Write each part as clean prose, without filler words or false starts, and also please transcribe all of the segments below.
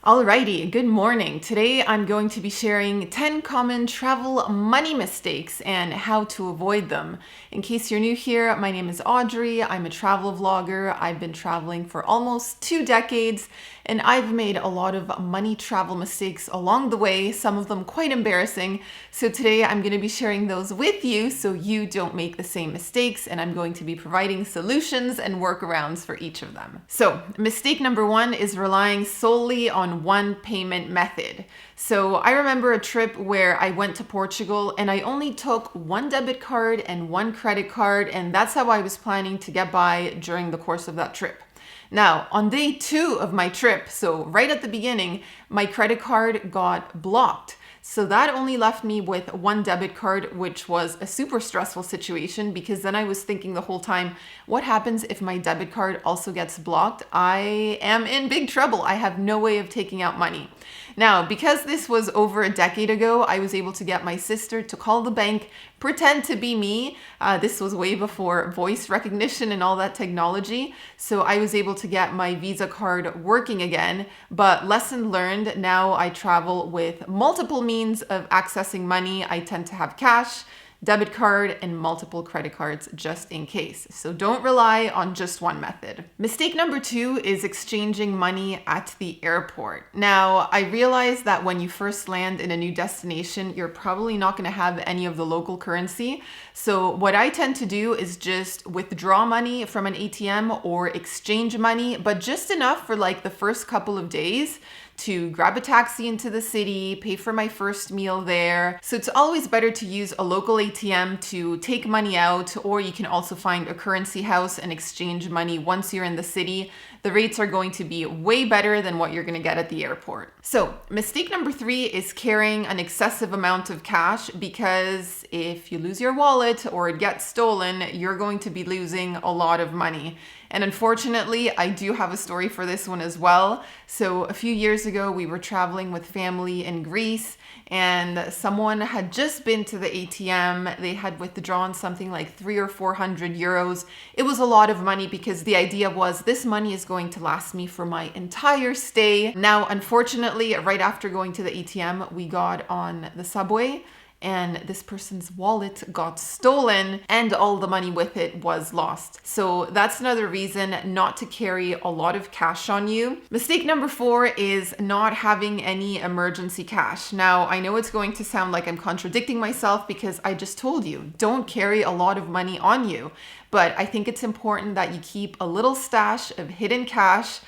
Alrighty, good morning. Today I'm going to be sharing 10 common travel money mistakes and how to avoid them. In case you're new here, my name is Audrey. I'm a travel vlogger. I've been traveling for almost 2 decades and I've made a lot of money travel mistakes along the way, some of them quite embarrassing. So today I'm going to be sharing those with you so you don't make the same mistakes, and I'm going to be providing solutions and workarounds for each of them. So mistake number 1 is relying solely on one payment method. So I remember a trip where I went to Portugal and I only took one debit card and one credit card, and that's how I was planning to get by during the course of that trip. Now, on day 2 of my trip, so right at the beginning, my credit card got blocked. So that only left me with one debit card, which was a super stressful situation because then I was thinking the whole time, what happens if my debit card also gets blocked? I am in big trouble. I have no way of taking out money. Now, because this was over a decade ago, I was able to get my sister to call the bank, pretend to be me. This was way before voice recognition and all that technology. So I was able to get my Visa card working again. But lesson learned, now I travel with multiple means of accessing money. I tend to have cash, debit card, and multiple credit cards just in case. So don't rely on just one method. Mistake number 2 is exchanging money at the airport. Now, I realize that when you first land in a new destination, you're probably not going to have any of the local currency. So what I tend to do is just withdraw money from an ATM or exchange money, but just enough for like the first couple of days to grab a taxi into the city, pay for my first meal there. So it's always better to use a local ATM to take money out, or you can also find a currency house and exchange money once you're in the city. The rates are going to be way better than what you're going to get at the airport. So mistake number 3 is carrying an excessive amount of cash, because if you lose your wallet or it gets stolen, you're going to be losing a lot of money. And unfortunately, I do have a story for this one as well. So a few years ago, we were traveling with family in Greece, and someone had just been to the ATM. They had withdrawn something like 300 or 400 euros. It was a lot of money because the idea was this money is going to last me for my entire stay. Now, unfortunately, right after going to the ATM, we got on the subway, and this person's wallet got stolen and all the money with it was lost. So that's another reason not to carry a lot of cash on you. Mistake number 4 is not having any emergency cash. Now, I know it's going to sound like I'm contradicting myself because I just told you, don't carry a lot of money on you. But I think it's important that you keep a little stash of hidden cash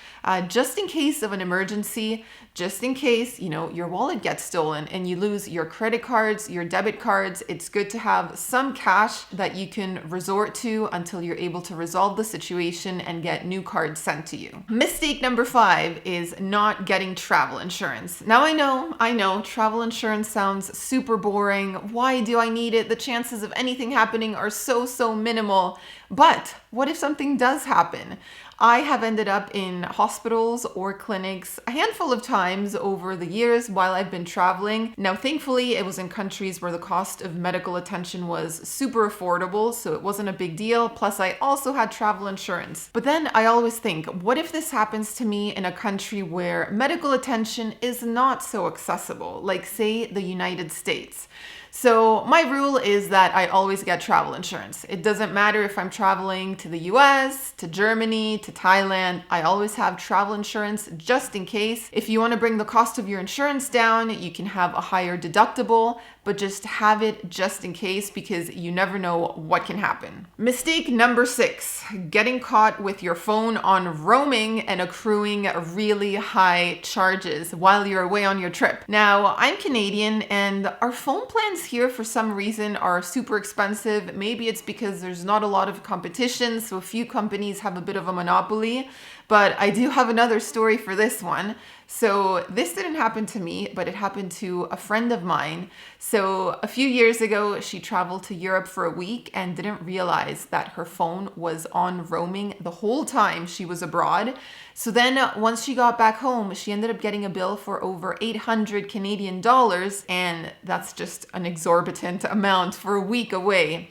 just in case of an emergency, just in case, your wallet gets stolen and you lose your credit cards, your debit cards. It's good to have some cash that you can resort to until you're able to resolve the situation and get new cards sent to you. Mistake number 5 is not getting travel insurance. Now, I know travel insurance sounds super boring. Why do I need it? The chances of anything happening are so minimal. But what if something does happen? I have ended up in hospitals or clinics a handful of times over the years while I've been traveling. Now, thankfully, it was in countries where the cost of medical attention was super affordable, so it wasn't a big deal. Plus, I also had travel insurance. But then I always think, what if this happens to me in a country where medical attention is not so accessible, like say the United States? So my rule is that I always get travel insurance. It doesn't matter if I'm traveling to the US, to Germany, to Thailand. I always have travel insurance just in case. If you want to bring the cost of your insurance down, you can have a higher deductible, but just have it just in case because you never know what can happen. Mistake number 6, getting caught with your phone on roaming and accruing really high charges while you're away on your trip. Now, I'm Canadian and our phone plans here for some reason are super expensive. Maybe it's because there's not a lot of competition, so a few companies have a bit of a monopoly. But I do have another story for this one. So this didn't happen to me, but it happened to a friend of mine. So a few years ago, she traveled to Europe for a week and didn't realize that her phone was on roaming the whole time she was abroad. So then once she got back home, she ended up getting a bill for over 800 Canadian dollars, and that's just an exorbitant amount for a week away.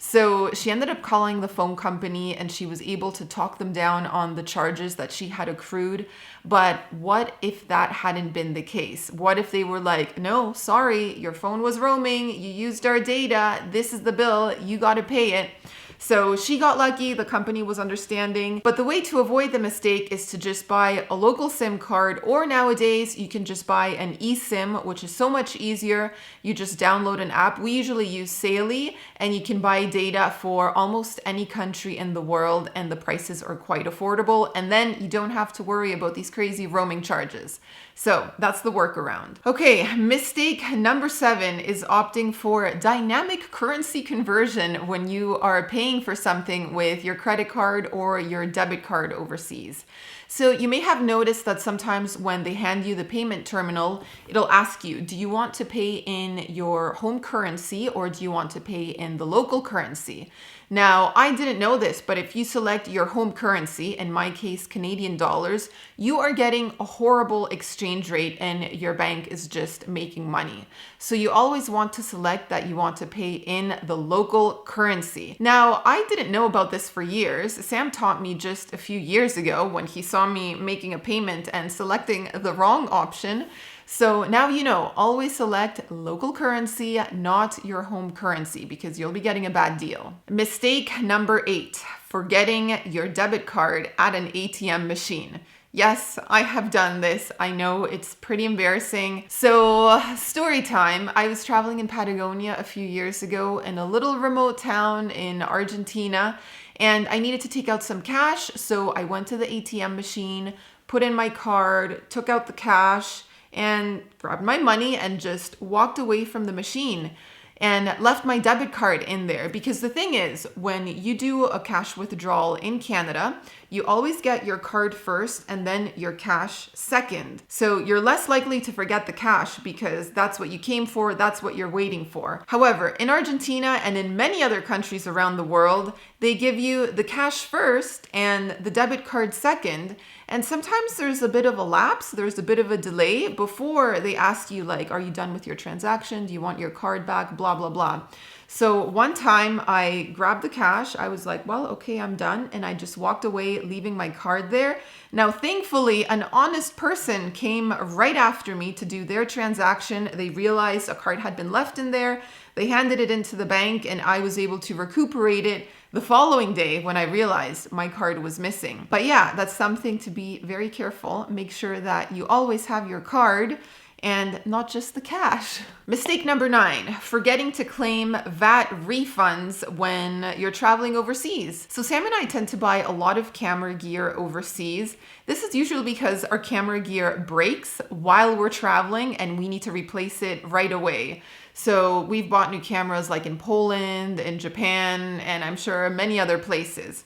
So she ended up calling the phone company and she was able to talk them down on the charges that she had accrued. But what if that hadn't been the case? What if they were like, no, sorry, your phone was roaming, you used our data, this is the bill, you got to pay it. So she got lucky, the company was understanding. But the way to avoid the mistake is to just buy a local SIM card, or nowadays you can just buy an eSIM, which is so much easier. You just download an app. We usually use Saily, and you can buy data for almost any country in the world, and the prices are quite affordable. And then you don't have to worry about these crazy roaming charges. So that's the workaround. Okay, mistake number 7 is opting for dynamic currency conversion when you are paying for something with your credit card or your debit card overseas. So you may have noticed that sometimes when they hand you the payment terminal, it'll ask you, do you want to pay in your home currency or do you want to pay in the local currency? Now, I didn't know this, but if you select your home currency, in my case, Canadian dollars, you are getting a horrible exchange rate and your bank is just making money. So you always want to select that you want to pay in the local currency. Now, I didn't know about this for years. Sam taught me just a few years ago when he saw me making a payment and selecting the wrong option. So now you know, always select local currency, not your home currency, because you'll be getting a bad deal. Mistake number 8, forgetting your debit card at an ATM machine. Yes, I have done this. I know it's pretty embarrassing. So, story time. I was traveling in Patagonia a few years ago in a little remote town in Argentina, and I needed to take out some cash. So I went to the ATM machine, put in my card, took out the cash, and grabbed my money and just walked away from the machine and left my debit card in there. Because the thing is, when you do a cash withdrawal in Canada, you always get your card first and then your cash second. So you're less likely to forget the cash because that's what you came for, that's what you're waiting for. However, in Argentina and in many other countries around the world, they give you the cash first and the debit card second. And sometimes there's a bit of a lapse, there's a bit of a delay before they ask you, like, are you done with your transaction? Do you want your card back? Blah, blah, blah. So one time I grabbed the cash. I was like, well, okay, I'm done. And I just walked away, leaving my card there. Now, thankfully, an honest person came right after me to do their transaction. They realized a card had been left in there. They handed it into the bank and I was able to recuperate it the following day when I realized my card was missing. But yeah, that's something to be very careful. Make sure that you always have your card and not just the cash. Mistake number 9, forgetting to claim VAT refunds when you're traveling overseas. So Sam and I tend to buy a lot of camera gear overseas. This is usually because our camera gear breaks while we're traveling and we need to replace it right away. So we've bought new cameras like in Poland, in Japan, and I'm sure many other places.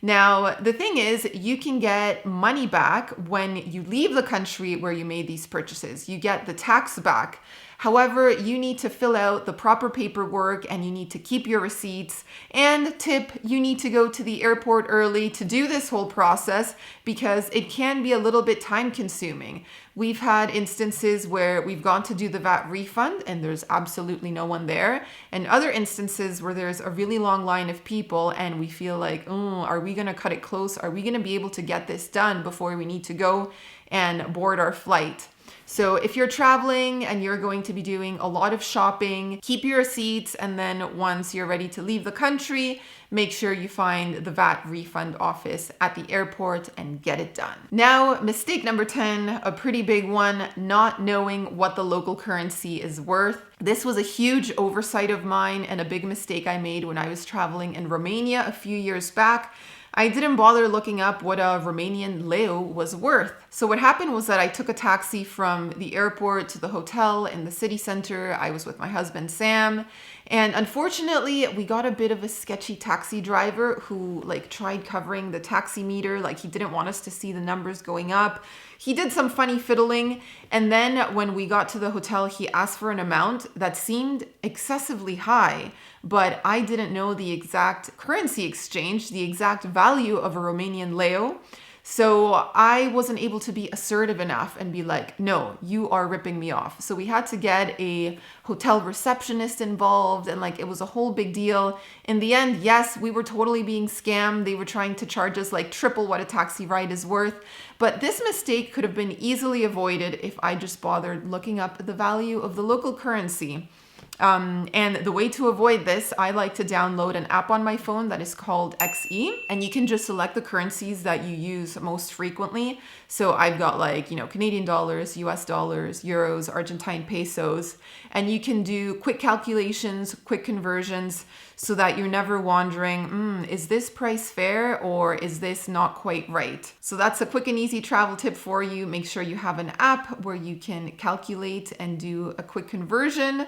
Now, the thing is, you can get money back when you leave the country where you made these purchases. You get the tax back. However, you need to fill out the proper paperwork and you need to keep your receipts. And tip, you need to go to the airport early to do this whole process because it can be a little bit time consuming. We've had instances where we've gone to do the VAT refund and there's absolutely no one there. And other instances where there's a really long line of people and we feel like, oh, are we going to cut it close? Are we going to be able to get this done before we need to go and board our flight? So if you're traveling and you're going to be doing a lot of shopping, keep your receipts, and then once you're ready to leave the country, make sure you find the VAT refund office at the airport and get it done. Now, mistake number 10, a pretty big one, not knowing what the local currency is worth. This was a huge oversight of mine and a big mistake I made when I was traveling in Romania a few years back. I didn't bother looking up what a Romanian leu was worth. So what happened was that I took a taxi from the airport to the hotel in the city center. I was with my husband, Sam. And unfortunately, we got a bit of a sketchy taxi driver who tried covering the taxi meter. He didn't want us to see the numbers going up. He did some funny fiddling. And then when we got to the hotel, he asked for an amount that seemed excessively high. But I didn't know the exact currency exchange, the exact value of a Romanian leu. So I wasn't able to be assertive enough and be like, no, you are ripping me off. So we had to get a hotel receptionist involved, and like it was a whole big deal. In the end, yes, we were totally being scammed. They were trying to charge us like triple what a taxi ride is worth. But this mistake could have been easily avoided if I just bothered looking up the value of the local currency. And the way to avoid this, I like to download an app on my phone that is called XE, and you can just select the currencies that you use most frequently. So I've got like, Canadian dollars, US dollars, euros, Argentine pesos, and you can do quick calculations, quick conversions, so that you're never wondering, is this price fair or is this not quite right? So that's a quick and easy travel tip for you. Make sure you have an app where you can calculate and do a quick conversion.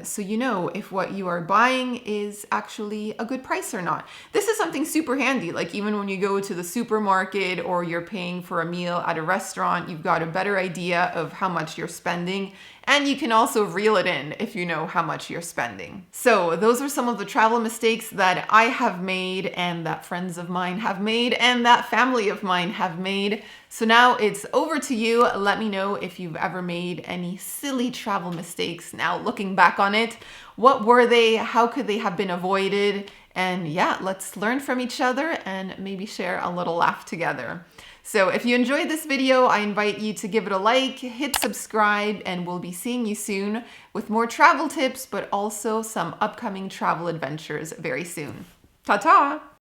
So you know if what you are buying is actually a good price or not. This is something super handy, like even when you go to the supermarket or you're paying for a meal at a restaurant, you've got a better idea of how much you're spending, and you can also reel it in if you know how much you're spending. So those are some of the travel mistakes that I have made, and that friends of mine have made, and that family of mine have made. So now it's over to you. Let me know if you've ever made any silly travel mistakes. Now looking back on it, what were they? How could they have been avoided? And yeah, let's learn from each other and maybe share a little laugh together. So if you enjoyed this video, I invite you to give it a like, hit subscribe, and we'll be seeing you soon with more travel tips, but also some upcoming travel adventures very soon. Ta-ta!